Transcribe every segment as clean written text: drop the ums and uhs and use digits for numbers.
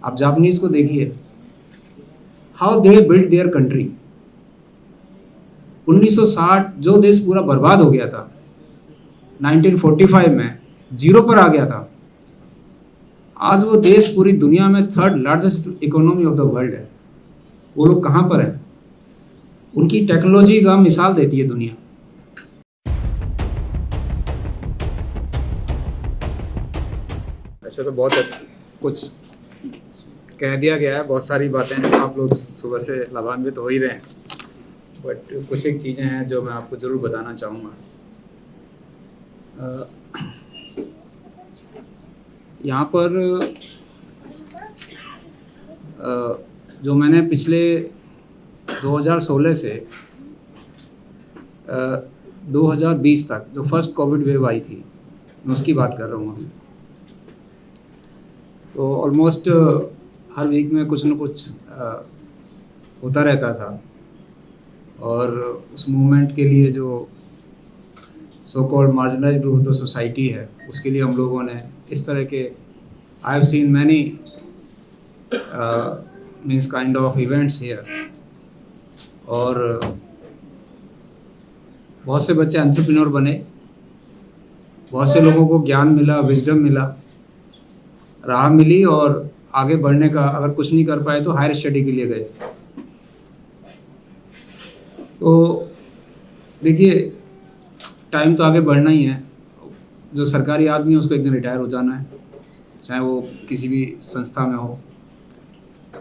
आप जापानीज को देखिए, how they build their country. 1960 जो देश पूरा बर्बाद हो गया था, 1945 में जीरो पर आ गया था, आज वो देश पूरी दुनिया में third largest economy of the world है। वो लोग कहाँ पर हैं? उनकी टेक्नोलॉजी का मिसाल देती है दुनिया। ऐसे तो बहुत कुछ कह दिया गया है, बहुत सारी बातें हैं, आप लोग सुबह से लाभान्वित हो ही रहे हैं, बट कुछ एक चीज़ें हैं जो मैं आपको ज़रूर बताना चाहूँगा। यहाँ पर जो मैंने पिछले 2016 से 2020 तक जो फर्स्ट कोविड वेव आई थी, मैं उसकी बात कर रहा हूँ अभी। तो ऑलमोस्ट हर वीक में कुछ न कुछ होता रहता था, और उस मूवमेंट के लिए जो so called marginalised group of the society है, उसके लिए हम लोगों ने इस तरह के I have seen many means kind of events here. और बहुत से बच्चे एंटरप्रेन्योर बने, बहुत से लोगों को ज्ञान मिला, विजडम मिला, राह मिली, और आगे बढ़ने का, अगर कुछ नहीं कर पाए तो हायर स्टडी के लिए गए। तो देखिए, टाइम तो आगे बढ़ना ही है। जो सरकारी आदमी है उसको एक दिन रिटायर हो जाना है, चाहे वो किसी भी संस्था में हो।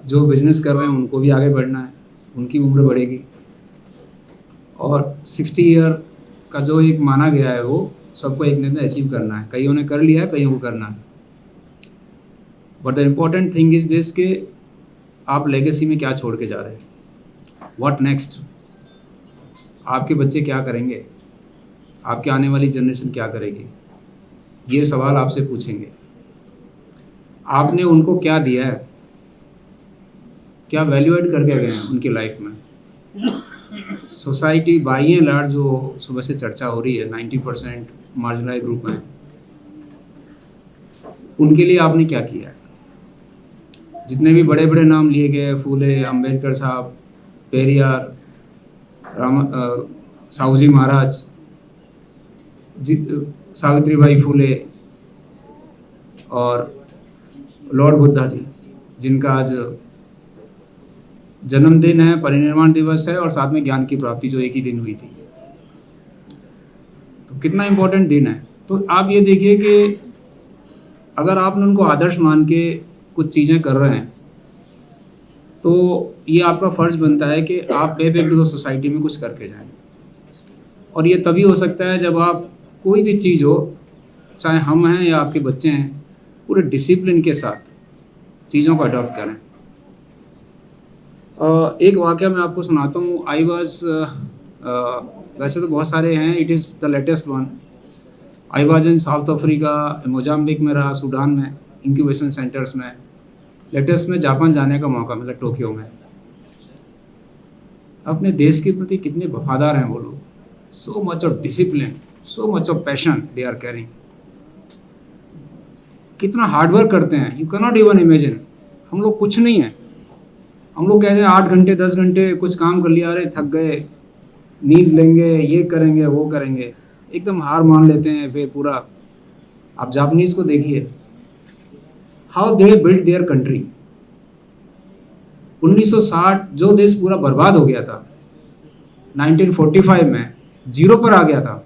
जो बिजनेस कर रहे हैं उनको भी आगे बढ़ना है, उनकी उम्र बढ़ेगी, और 60 ईयर का जो एक माना गया है वो सबको एक दिन में अचीव करना है। कईयों ने कर लिया है, कईयों को करना है। But the important thing is this कि आप लेगेसी में क्या छोड़ के जा रहे हैं, व्हाट नेक्स्ट। आपके बच्चे क्या करेंगे, आपके आने वाली जनरेशन क्या करेगी, ये सवाल आपसे पूछेंगे। आपने उनको क्या दिया है, क्या वैल्यू एड करके गए हैं उनकी लाइफ में। सोसाइटी बाई एंड लार्ज जो सुबह से चर्चा हो रही है, 90% मार्जिनलाइज्ड ग्रुप में, उनके लिए आपने क्या किया है। जितने भी बड़े बड़े नाम लिए गए, फूले, अंबेडकर साहब, पेरियार, साहूजी महाराज, सावित्रीबाई फूले और लॉर्ड बुद्धा जी, जिनका आज जन्मदिन है, परिनिर्वाण दिवस है, और साथ में ज्ञान की प्राप्ति जो एक ही दिन हुई थी। तो कितना इम्पोर्टेंट दिन है। तो आप ये देखिए कि अगर आपने उनको आदर्श मान के कुछ चीज़ें कर रहे हैं, तो ये आपका फ़र्ज़ बनता है कि आप पे बैक टू द सोसाइटी में कुछ करके जाएं। और ये तभी हो सकता है जब आप कोई भी चीज़ हो, चाहे हम हैं या आपके बच्चे हैं, पूरे डिसिप्लिन के साथ चीज़ों को अडॉप्ट करें। एक वाक़या मैं आपको सुनाता हूँ। आई वाज वैसे तो बहुत सारे हैं, it is the latest one. I was in south Africa, Mozambique में रहा, सूडान में, इंक्यूबेशन सेंटर्स में। लेटेस्ट में जापान जाने का मौका मिला, टोक्यो में। अपने देश के प्रति कितने वफादार हैं वो लोग। So much of discipline, so much of passion they are caring. कितना हार्डवर्क करते हैं, you can not even imagine. हम लोग कुछ नहीं है। हम लोग कहते हैं 8 घंटे 10 घंटे कुछ काम कर लिया, अरे थक गए, नींद लेंगे, ये करेंगे, वो करेंगे, एकदम हार मान लेते हैं। फिर पूरा, आप जापानीज को देखिए, how they build their country. 1960 जो देश पूरा बर्बाद हो गया था, 1945 में जीरो पर आ गया था,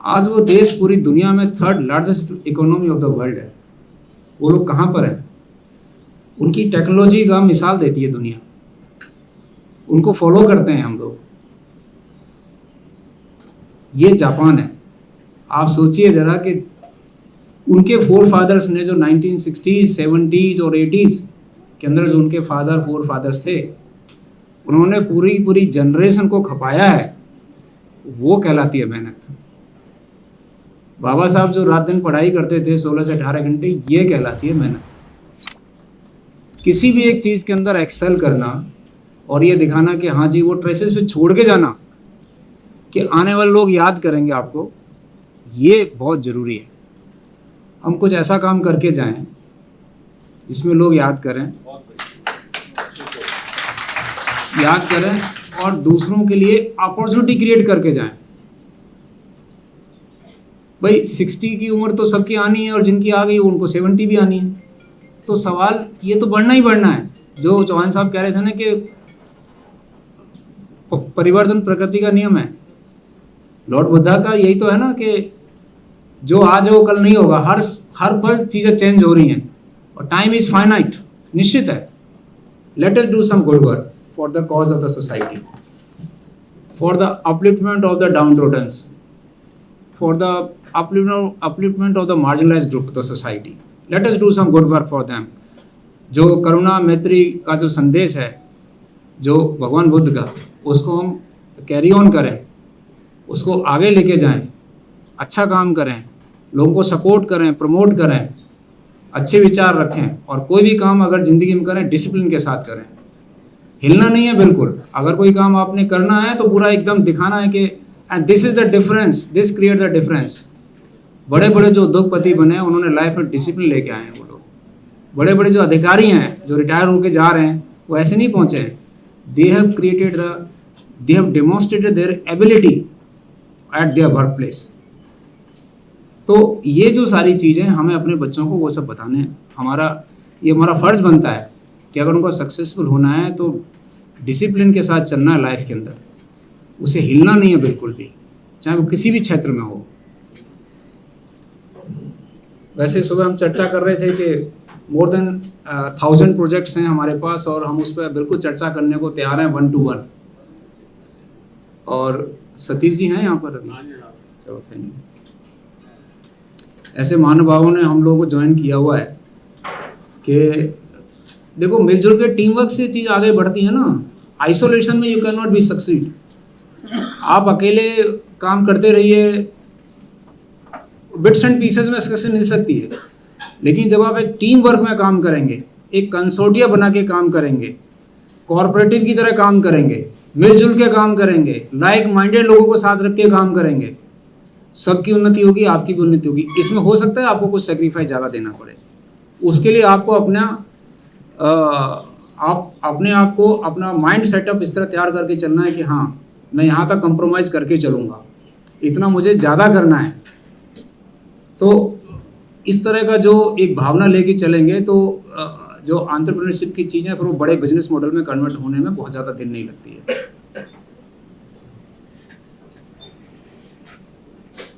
आज वो देश पूरी दुनिया में third largest economy of the world है। वो लोग कहाँ पर हैं? उनकी टेक्नोलॉजी का मिसाल देती है दुनिया। उनको फॉलो करते हैं हम लोग। ये जापान है। आप सोचिए जरा कि उनके फोर फादर्स ने, जो 1960s, 70s और 80s के अंदर जो उनके फोर फादर्स थे, उन्होंने पूरी जनरेशन को खपाया है। वो कहलाती है मेहनत। बाबा साहब जो रात दिन पढ़ाई करते थे 16 से 18 घंटे, ये कहलाती है मेहनत। किसी भी एक चीज़ के अंदर एक्सेल करना और ये दिखाना कि हाँ जी, वो ट्रेसेस पे छोड़ के जाना कि आने वाले लोग याद करेंगे आपको, ये बहुत ज़रूरी है। हम कुछ ऐसा काम करके जाएं इसमें लोग याद करें और दूसरों के लिए अपॉर्चुनिटी क्रिएट करके जाएं। भाई 60 की उम्र तो सबकी आनी है और जिनकी आ गई उनको 70 भी आनी है। तो सवाल ये तो बढ़ना ही बढ़ना है। जो चौहान साहब कह रहे थे ना कि परिवर्तन प्रकृति का नियम है, लॉर्ड बुद्धा का यही तो है ना कि जो आज है वो कल नहीं होगा। हर पल चीजें चेंज हो रही हैं और टाइम इज फाइनाइट, निश्चित है। Let us do some good work for the cause of the society, for the upliftment of the downtroddens, for the upliftment of the marginalized group of the society. Let us do some good work for them. जो करुणा मैत्री का जो संदेश है जो भगवान बुद्ध का, उसको हम कैरी ऑन करें, उसको आगे लेके जाएं, अच्छा काम करें, लोगों को सपोर्ट करें, प्रमोट करें, अच्छे विचार रखें और कोई भी काम अगर ज़िंदगी में करें डिसिप्लिन के साथ करें। हिलना नहीं है बिल्कुल। अगर कोई काम आपने करना है तो पूरा एकदम दिखाना है कि and this is the difference, this create the difference. बड़े बड़े जो उद्योगपति बने हैं उन्होंने लाइफ में डिसिप्लिन लेके आए हैं। वो लोग बड़े बड़े जो अधिकारी हैं जो रिटायर होके जा रहे हैं वो ऐसे नहीं पहुंचे हैं। They have demonstrated their ability eight their work place. तो ये जो सारी चीज़ें हमें अपने बच्चों को वो सब बताने हैं। हमारा फर्ज बनता है कि अगर उनको सक्सेसफुल होना है तो डिसिप्लिन के साथ चलना है लाइफ के अंदर, उसे हिलना नहीं है बिल्कुल भी, चाहे वो किसी भी क्षेत्र में हो। वैसे सुबह हम चर्चा कर रहे थे कि मोर देन 1000 प्रोजेक्ट्स हैं हमारे पास और हम उस पर बिल्कुल चर्चा करने को तैयार हैं 1 to 1। और सतीश जी हैं यहाँ पर अभी? चलो थैंक यू। ऐसे महानुभावों ने हम लोगों को ज्वाइन किया हुआ है कि देखो मिलजुल के टीम वर्क से चीज़ आगे बढ़ती है ना। आइसोलेशन में you can not be succeed. आप अकेले काम करते रहिए, बिट्स एंड पीसेस में सक्सेस मिल सकती है, लेकिन जब आप एक टीम वर्क में काम करेंगे, एक कंसोर्टिया बना के काम करेंगे, कॉर्पोरेटिव की तरह काम करेंगे, मिलजुल के काम करेंगे, लाइक माइंडेड लोगों को साथ रख के काम करेंगे, सबकी उन्नति होगी, आपकी भी उन्नति होगी। इसमें हो सकता है आपको कुछ सेक्रीफाइस ज़्यादा देना पड़े। उसके लिए आपको अपना माइंड सेटअप इस तरह तैयार करके चलना है कि हाँ मैं यहाँ तक कंप्रोमाइज़ करके चलूँगा, इतना मुझे ज़्यादा करना है। तो इस तरह का जो एक भावना लेके चलेंगे तो जो एंटरप्रेन्योरशिप की चीज़ें फिर वो बड़े बिजनेस मॉडल में कन्वर्ट होने में बहुत ज़्यादा दिन नहीं लगती है।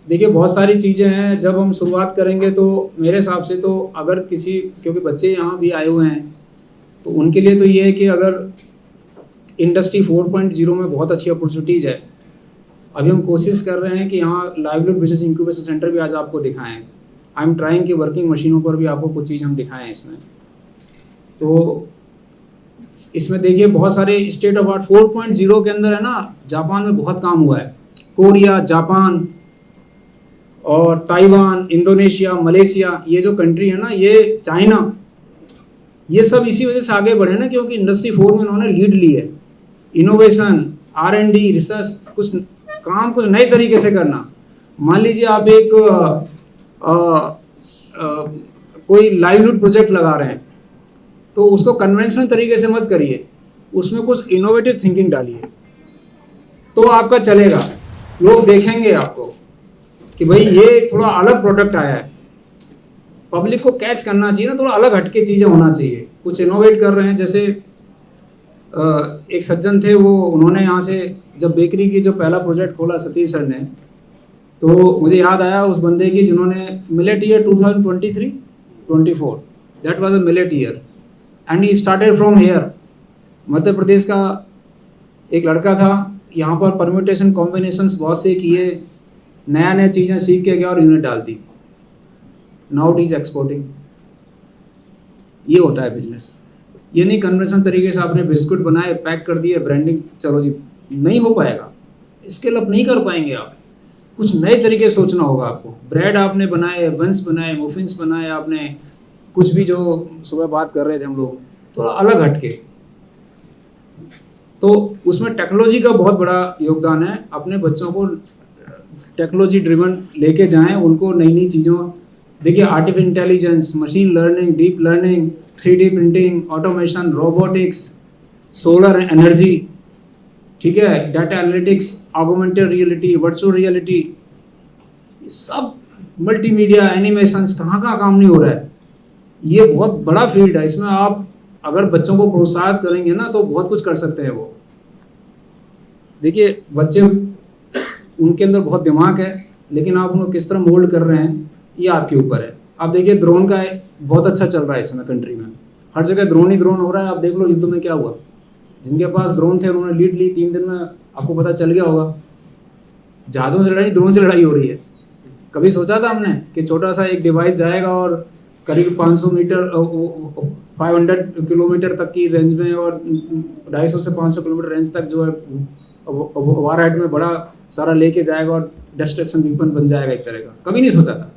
देखिए बहुत सारी चीज़ें हैं, जब हम शुरुआत करेंगे तो मेरे हिसाब से तो अगर क्योंकि बच्चे यहाँ भी आए हुए हैं तो उनके लिए तो ये है कि अगर इंडस्ट्री 4.0 में बहुत अच्छी अपॉर्चुनिटीज़ है। अभी हम कोशिश कर रहे हैं कि यहाँ लाइवलीहुड बिजनेस इंक्यूबेशन सेंटर भी आज आपको दिखाएं। आई एम ट्राइंग कि वर्किंग मशीनों पर भी आपको कुछ चीज़ हम दिखाएं इसमें। तो इसमें देखिए बहुत सारे स्टेट ऑफ आर्ट 4.0 के अंदर है ना, जापान में बहुत काम हुआ है। कोरिया, जापान और ताइवान, इंडोनेशिया, मलेशिया, ये जो कंट्री है ना, ये चाइना, ये सब इसी वजह से आगे बढ़े ना क्योंकि इंडस्ट्री 4 में उन्होंने लीड ली है। इनोवेशन, R&D, रिसर्च, कुछ नए तरीके से करना। मान लीजिए आप एक कोई लाइवलीहुड प्रोजेक्ट लगा रहे हैं तो उसको कन्वेंशनल तरीके से मत करिए, उसमें कुछ इनोवेटिव थिंकिंग डालिए तो आपका चलेगा। लोग देखेंगे आपको कि भाई ये थोड़ा अलग प्रोडक्ट आया है। पब्लिक को कैच करना चाहिए ना, थोड़ा अलग हटके चीज़ें होना चाहिए। कुछ इनोवेट कर रहे हैं, जैसे एक सज्जन थे वो, उन्होंने यहाँ से जब बेकरी की जो पहला प्रोजेक्ट खोला सतीश सर ने, तो मुझे याद आया उस बंदे की जिन्होंने millet year 2023-24, that was a millet year and he started from here. Madhya Pradesh का एक लड़का था, यहाँ पर परम्यूटेशन कॉम्बिनेशंस बहुत से किए, नया चीज़ें सीख के गया और यूनिट डाल दी। Now it is exporting. ये होता है बिजनेस। ये नहीं कन्वेंशनल तरीके से आपने बिस्कुट बनाए, पैक कर दिए, ब्रांडिंग, चलो जी, नहीं हो पाएगा। स्केल अप नहीं कर पाएंगे आप। कुछ नए तरीके सोचना होगा आपको। ब्रेड आपने बनाए, बंस बनाए, मुफिन्स बनाए, आपने कुछ भी जो सुबह बात कर रहे थे हम लोग, थोड़ा अलग हटके। तो उसमें टेक्नोलॉजी का बहुत बड़ा योगदान है। अपने बच्चों को टेक्नोलॉजी ड्रिवन लेके जाएं, उनको नई नई चीज़ों देखिए artificial intelligence, machine learning, deep learning, 3D printing, automation, robotics, solar energy, ठीक है, data analytics, augmented reality, virtual reality, सब मल्टीमीडिया, एनिमेशंस, कहाँ कहाँ काम नहीं हो रहा है। ये बहुत बड़ा फील्ड है, इसमें आप अगर बच्चों को प्रोत्साहित करेंगे ना तो बहुत कुछ कर सकते हैं वो। देखिए बच्चे, उनके अंदर बहुत दिमाग है, लेकिन आप उनको किस तरह मोल्ड कर रहे हैं ये आपके ऊपर है। आप देखिए ड्रोन का बहुत अच्छा चल रहा है इस समय कंट्री में, हर जगह ड्रोन ही ड्रोन हो रहा है। आप देख लो युद्ध में क्या हुआ, जिनके पास ड्रोन थे उन्होंने लीड ली, 3 दिन में आपको पता चल गया होगा। जहाज़ों से लड़ाई, ड्रोन से लड़ाई हो रही है। कभी सोचा था हमने कि छोटा सा एक डिवाइस जाएगा और करीब 500 मीटर 500 किलोमीटर तक की रेंज में और 250 से 500 किलोमीटर रेंज तक जो है वार हेड में बड़ा सारा लेके जाएगा और डिस्ट्रक्शन वीपन बन जाएगा एक तरह का। कभी नहीं सोचा था।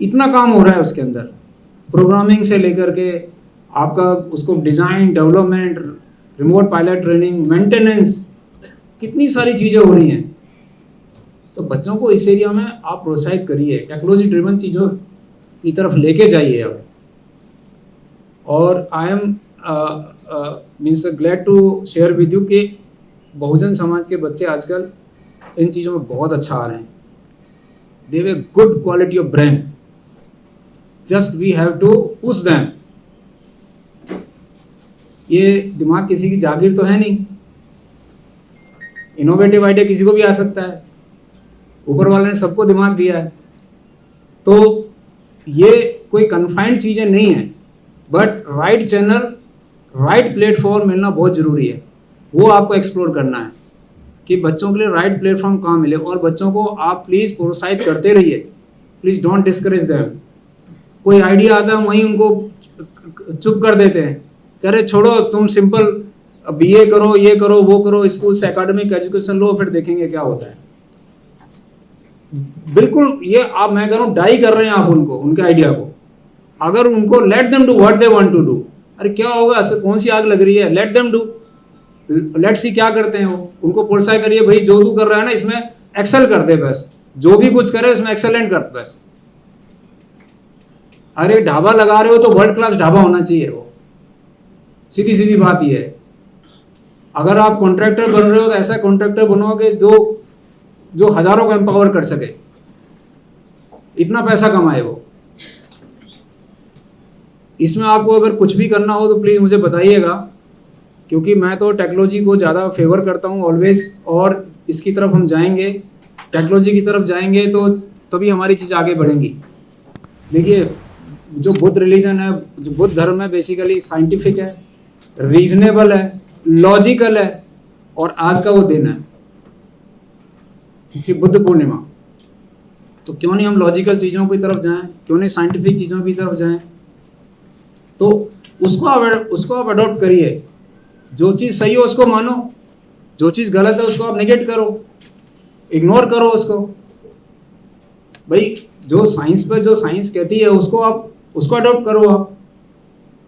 इतना काम हो रहा है उसके अंदर, प्रोग्रामिंग से लेकर के आपका उसको design, development, remote pilot training, maintenance, कितनी सारी चीज़ें हो रही हैं। तो बच्चों को इस एरिया में आप प्रोत्साहित करिए, टेक्नोलॉजी ड्रिवन चीज़ों की तरफ लेके जाइए अब। और I am means glad to share with you कि बहुजन समाज के बच्चे आजकल इन चीज़ों में बहुत अच्छा आ रहे हैं। They have a good quality of brain, just we have to push them. ये दिमाग किसी की जागीर तो है नहीं, इनोवेटिव आइडिया किसी को भी आ सकता है, ऊपर वाले ने सबको दिमाग दिया है। तो ये कोई कन्फाइंड चीज़ें नहीं है, but right channel, right platform मिलना बहुत ज़रूरी है। वो आपको एक्सप्लोर करना है कि बच्चों के लिए राइट प्लेटफॉर्म कहाँ मिले। और बच्चों को आप प्लीज़ प्रोत्साहित करते रहिए, प्लीज़ डोंट डिस्करेज देम। कोई आइडिया आता है वहीं उनको चुप कर देते हैं, कह रहे छोड़ो तुम सिंपल BA करो, ये करो, वो करो, स्कूल से एकेडमिक एजुकेशन लो, फिर देखेंगे क्या होता है। बिल्कुल ये आप, मैं कह रहा हूँ, डाई कर रहे हैं आप उनको, उनके आइडिया को। अगर उनको let them do what they want to do. अरे क्या होगा, ऐसे कौन सी आग लग रही है, late them do, let's see क्या करते हैं वो। उनको प्रोत्साहित करिए, भाई जो तू कर रहा है ना इसमें एक्सेल कर दे, बस जो भी कुछ करे उसमें एक्सेलेंट कर बस। अरे ढाबा लगा रहे हो तो वर्ल्ड क्लास ढाबा होना चाहिए वो, सीधी सीधी बात ये है। अगर आप कॉन्ट्रैक्टर बन रहे हो तो ऐसा कॉन्ट्रैक्टर बनोगे जो हजारों को एम्पावर कर सके, इतना पैसा कमाए वो। इसमें आपको अगर कुछ भी करना हो तो प्लीज़ मुझे बताइएगा, क्योंकि मैं तो टेक्नोलॉजी को ज़्यादा फेवर करता हूँ ऑलवेज, और इसकी तरफ हम जाएंगे, टेक्नोलॉजी की तरफ जाएंगे तो तभी हमारी चीज़ आगे बढ़ेंगी। देखिए जो बुद्ध रिलीजन है, जो बुद्ध धर्म है, बेसिकली साइंटिफिक है, रीजनेबल है, लॉजिकल है, और आज का वो दिन है कि बुद्ध पूर्णिमा। तो क्यों नहीं हम लॉजिकल चीज़ों की तरफ जाएं, क्यों नहीं साइंटिफिक चीज़ों की तरफ जाएं। तो उसको आप अडॉप्ट करिए। जो चीज़ सही हो उसको मानो, जो चीज़ गलत है उसको आप नेगेट करो, इग्नोर करो उसको। भाई जो साइंस पे जो साइंस कहती है उसको अडॉप्ट करो आप।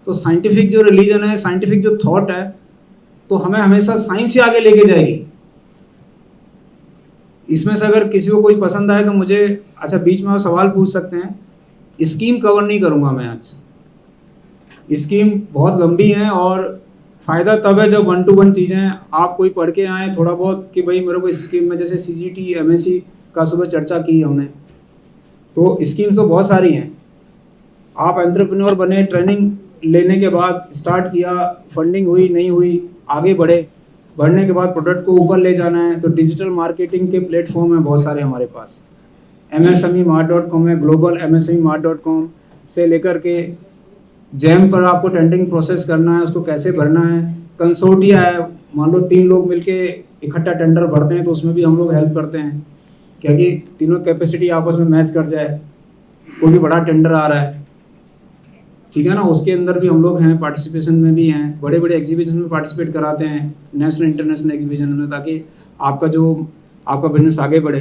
तो साइंटिफिक जो रिलीजन है, साइंटिफिक जो थॉट है, तो हमें हमेशा साइंस ही आगे लेके जाएगी। इसमें से अगर किसी को कोई पसंद आए तो मुझे, अच्छा बीच में आप सवाल पूछ सकते हैं। स्कीम कवर नहीं करूँगा मैं आज, स्कीम बहुत लंबी है और फ़ायदा तब है जब 1-to-1 चीज़ें आप कोई पढ़ के आएँ थोड़ा बहुत कि भाई मेरे को इस स्कीम में, जैसे CGT MSc का सुबह चर्चा की हमने, तो स्कीम्स तो बहुत सारी हैं। आप एंटरप्रेन्योर बने, ट्रेनिंग लेने के बाद स्टार्ट किया, फंडिंग हुई नहीं हुई, आगे बढ़ने के बाद प्रोडक्ट को ऊपर ले जाना है, तो डिजिटल मार्केटिंग के प्लेटफॉर्म हैं बहुत सारे हमारे पास। MSMEmart.com है, ग्लोबल MSMEmart.com से लेकर के जैम पर आपको टेंडरिंग प्रोसेस करना है, उसको कैसे भरना है। कंसोर्टिया है, मान लो 3 लोग मिलके इकट्ठा टेंडर भरते हैं तो उसमें भी हम लोग हेल्प करते हैं, क्योंकि तीनों कैपेसिटी आपस में मैच कर जाए। कोई भी बड़ा टेंडर आ रहा है, ठीक है ना, उसके अंदर भी हम लोग हैं, पार्टिसिपेशन में भी हैं, बड़े बड़े एग्जीबिशन में पार्टिसिपेट कराते हैं, नेशनल इंटरनेशनल एग्जीबिशन में, ताकि आपका बिजनेस आगे बढ़े।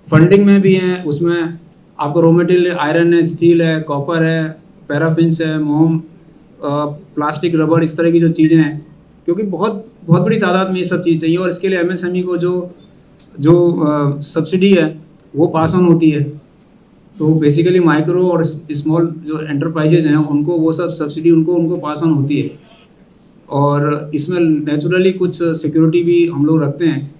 फंडिंग में भी हैं, उसमें आपको रॉ मटेरियल आयरन है, स्टील है, कॉपर है, पैराफिन्स है, मोम, प्लास्टिक, रबड़, इस तरह की जो चीज़ें हैं, क्योंकि बहुत बड़ी तादाद में ये सब चीज़ चाहिए। और इसके लिए MSME को जो सब्सिडी है वो पास ऑन होती है। तो बेसिकली माइक्रो और स्मॉल जो एंटरप्राइजेज हैं उनको वो सब सब्सिडी उनको पास ऑन होती है। और इसमें नेचुरली कुछ सिक्योरिटी भी हम लोग रखते हैं।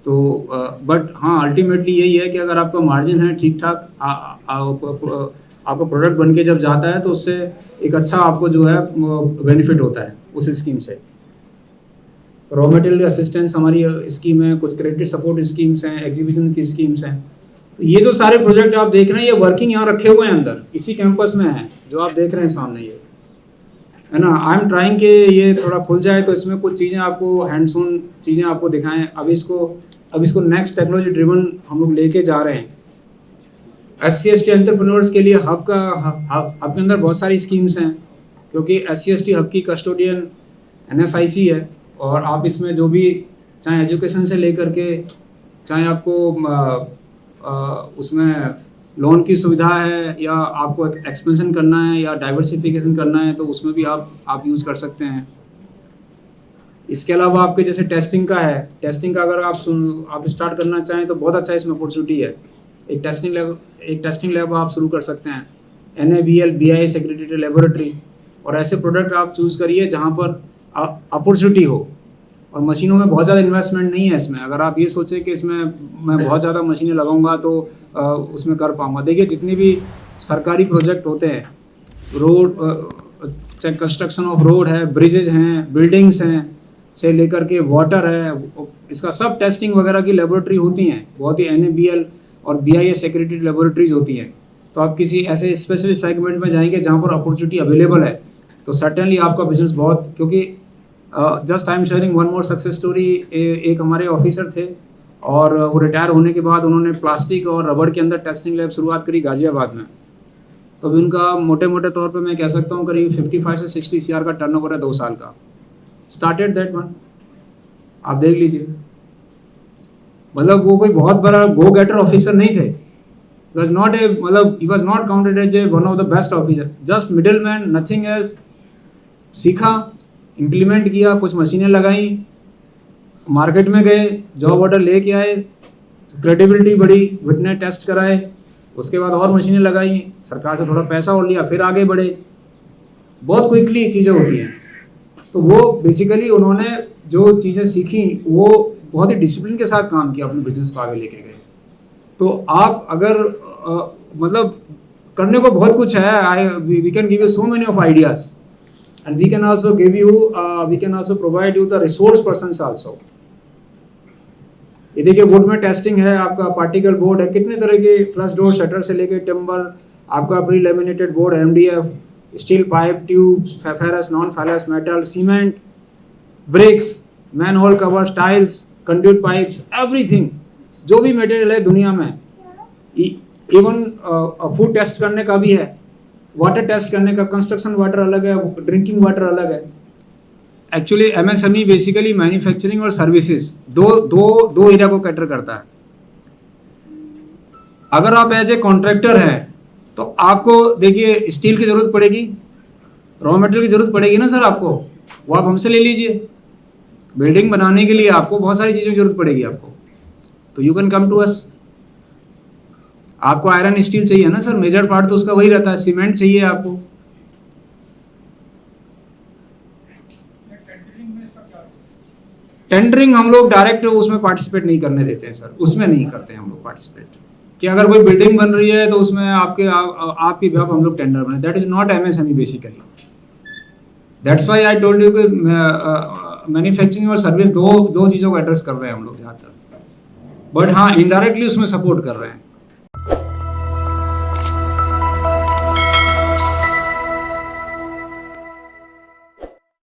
तो बट हाँ, अल्टीमेटली यही है कि अगर आपका मार्जिन है ठीक ठाक, आपका प्रोडक्ट बन के जब जाता है तो उससे एक अच्छा आपको जो है बेनिफिट होता है उस स्कीम से। रॉ मटेरियल असिस्टेंस हमारी स्कीम है, कुछ क्रेडिट सपोर्ट स्कीम्स हैं, एग्जीबिशन की स्कीम्स हैं। तो ये जो सारे प्रोजेक्ट आप देख रहे हैं ये वर्किंग यहाँ रखे हुए हैं अंदर इसी कैंपस में है, जो आप देख रहे हैं सामने ये है ना। आई एम ट्राइंग कि ये थोड़ा खुल जाए तो इसमें कुछ चीज़ें आपको हैंड्स ऑन चीज़ें आपको दिखाएं। अब इसको नेक्स्ट टेक्नोलॉजी ड्रिवन हम लोग लेके जा रहे हैं। SC/ST एंटरप्रेन्योर्स के लिए हब के अंदर बहुत सारी स्कीम्स हैं, क्योंकि SC/ST हब की कस्टोडियन NSIC है। और आप इसमें जो भी चाहे एजुकेशन से लेकर के चाहे आपको उसमें लोन की सुविधा है या आपको एक्सपेंशन करना है या डाइवर्सिफिकेशन करना है तो उसमें भी आप यूज़ कर सकते हैं। इसके अलावा आपके जैसे टेस्टिंग का है, टेस्टिंग का अगर आप स्टार्ट करना चाहें तो बहुत अच्छा इसमें अपॉर्चुनिटी है। एक टेस्टिंग लैब आप शुरू कर सकते हैं, NABL BIS एक्रेडिटेड लेबोरेटरी। और ऐसे प्रोडक्ट आप चूज़ करिए जहाँ पर अपॉर्चुनिटी हो। और मशीनों में बहुत ज़्यादा इन्वेस्टमेंट नहीं है इसमें। अगर आप ये सोचें कि इसमें मैं बहुत ज़्यादा मशीनें लगाऊंगा तो उसमें कर पाऊंगा, देखिए जितने भी सरकारी प्रोजेक्ट होते हैं, रोड चाहे कंस्ट्रक्शन ऑफ रोड है, ब्रिजेज हैं, बिल्डिंग्स हैं से लेकर के वाटर है, इसका सब टेस्टिंग वगैरह की लेबोरेटरी होती हैं। बहुत ही NABL और BIS एक्रेडिटेड लेबोरेटरीज होती हैं। तो आप किसी ऐसे स्पेसिफिक सेगमेंट में जाएंगे जहाँ पर अपॉर्चुनिटी अवेलेबल है तो सर्टेनली आपका बिजनेस बहुत, क्योंकि just I am sharing one more success story. एक हमारे ऑफिसर थे और वो रिटायर होने के बाद उन्होंने प्लास्टिक और रबड़ के अंदर टेस्टिंग लैब शुरुआत करी गाजियाबाद में। तो अभी उनका मोटे तौर पे मैं कह सकता हूँ करीब 55 से 60 CR का टर्नओवर है 2 साल का। स्टार्टेड दैट वन, आप देख लीजिए। मतलब वो कोई बहुत बड़ा गो गेटर ऑफिसर नहीं थे। He was not counted as one of the best officer, just middleman, nothing else। सीखा, इम्प्लीमेंट किया, कुछ मशीनें लगाई, मार्केट में गए, जॉब ऑर्डर लेके आए, क्रेडिबिलिटी बढ़ी, विटनेस टेस्ट कराए, उसके बाद और मशीनें लगाई, सरकार से थोड़ा पैसा और लिया, फिर आगे बढ़े। बहुत क्विकली चीज़ें होती हैं। तो वो बेसिकली उन्होंने जो चीज़ें सीखी वो बहुत ही डिसिप्लिन के साथ काम किया, अपने बिजनेस को आगे लेके गए। तो आप अगर मतलब करने को बहुत कुछ है। We can give you so many of ideas and we can also give you we can also provide you the resource persons also. ये देखिए वुड में टेस्टिंग है, आपका पार्टिकल बोर्ड है, कितने तरह के फ्लश डोर शटर से लेके टिम्बर, आपका pre laminated board, MDF, steel pipe, tubes, ferrous, non ferrous, metal, cement, bricks, manhole covers, tiles, conduit pipes, everything जो भी मटेरियल है दुनिया में। इवन फूड टेस्ट करने का भी है, वाटर टेस्ट करने का, कंस्ट्रक्शन वाटर अलग है, ड्रिंकिंग वाटर अलग है। एक्चुअली MSME बेसिकली मैन्युफैक्चरिंग और सर्विसेज दो एरिया को कैटर करता है। अगर आप एज ए कॉन्ट्रैक्टर हैं तो आपको देखिए स्टील की जरूरत पड़ेगी, रॉ मटेरियल की जरूरत पड़ेगी ना सर आपको, वो आप हमसे ले लीजिए। बिल्डिंग बनाने के लिए आपको बहुत सारी चीज़ों की जरूरत पड़ेगी आपको, तो you can come to us. आपको आयरन स्टील चाहिए ना सर, मेजर पार्ट तो उसका वही रहता है। सीमेंट चाहिए आपको। टेंडरिंग हम लोग डायरेक्ट उसमें पार्टिसिपेट नहीं करने देते हैं सर, उसमें नहीं करते हैं हम लोग पार्टिसिपेट। कि अगर कोई बिल्डिंग बन रही है तो उसमें आपकी बेhalf हम लोग टेंडर बने, that is not MSME basically. That's why I told you कि मैन्युफैक्चरिंग और सर्विस दो चीज़ों को एड्रेस कर रहे हैं हम लोग जहाँ तक। बट हाँ, इनडायरेक्टली उसमें सपोर्ट कर रहे हैं।